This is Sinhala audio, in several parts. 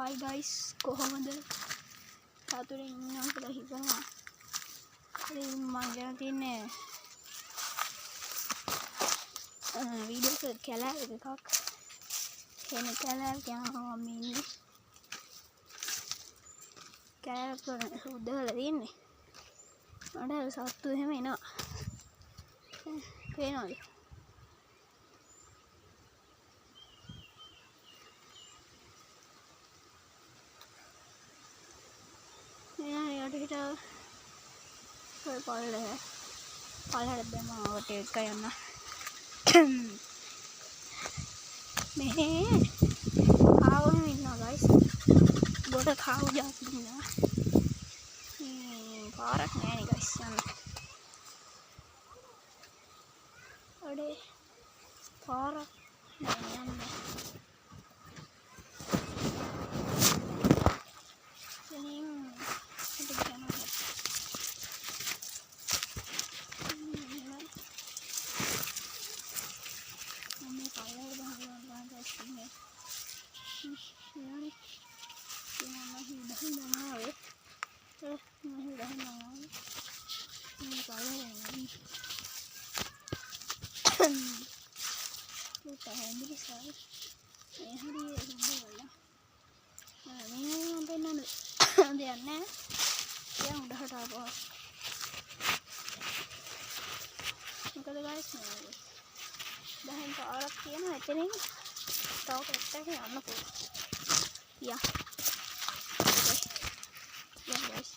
Hi guys, කොහොමද? සතුටින් ඉන්නවා කියලා හිතනවා. ඉතින් මම ගැන තියන්නේ වීඩියෝ එක කැලෑව එකක්. එන කැලෑව යනවා මම ඉන්නේ. කැලෑව උදවල තියන්නේ. මට සත්තු එහෙම එනවා. පේනවද? යට හිට පල්ලට දැමවට එක යන්න මෙහෙ කාවම ඉන්නවා ගයිස් ගොඩ කාවු ජාති ඉන්නවා පාරක් නෑනේ ගයිස් යන්න අඩේ පාරක් නෑ යන්න දැන් පාරක් තියෙනවා එතනින් තව පැත්තකට යන්න පුළුවන්. යා. guys.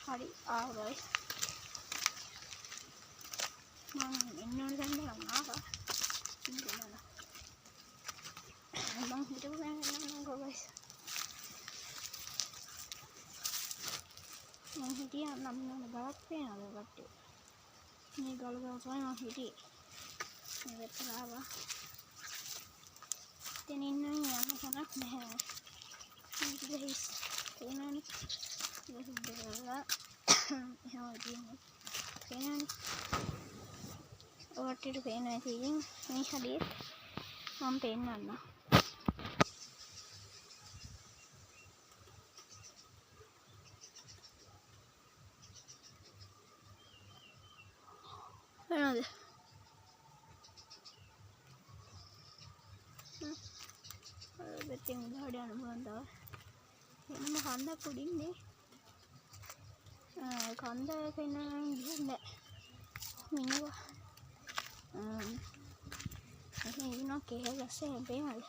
Hari guys. Ini kan apa? Ini mana? Bang hidup kan guys. Yang hidup namanya berapa ya? Berapa? Ini kalau saya yang hidup. Ini berapa? Ini yang anak meh. Ini guys. Ini berapa? ඔට්ටිට පේනවා ඉතින් මේ හදිත් මම පෙන්නන්න. එනවාද? දෙතින් උඩට යන්න පුළුවන් තව. එන්නම කන්දක් උඩින්නේ. කන්ද පෙන්නන්න ගියන්නේ මිනිහා ඉන්නවා කෙහෙල් ගස්සේ පේනවද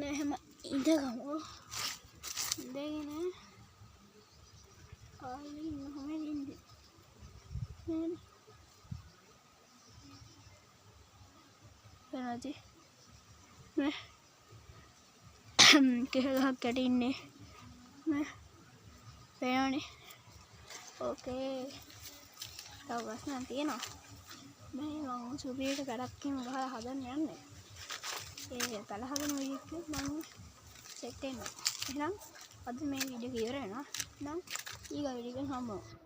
එහෙම ඉඳගමු ඉඳගෙන ආයි මොහොම ඉන්නේ පේනවද නේ කෙහෙල් ගහක් යට ඉන්නේ නේ පේනවනේ ඕකේ තව ප්‍රශ්නක් තියෙනවා මේ මම සුබීට පැලක්කින් ගහලා හදන්න යන්නේ ඒ පැල හදන වීඩියෝ එක මම සෙට් වෙනවා එහෙනම් අද මේ වීඩියෝ එක ඉවර වෙනවා නම් ඊගා වීඩියෝ එකෙන් හම්බ වෙමු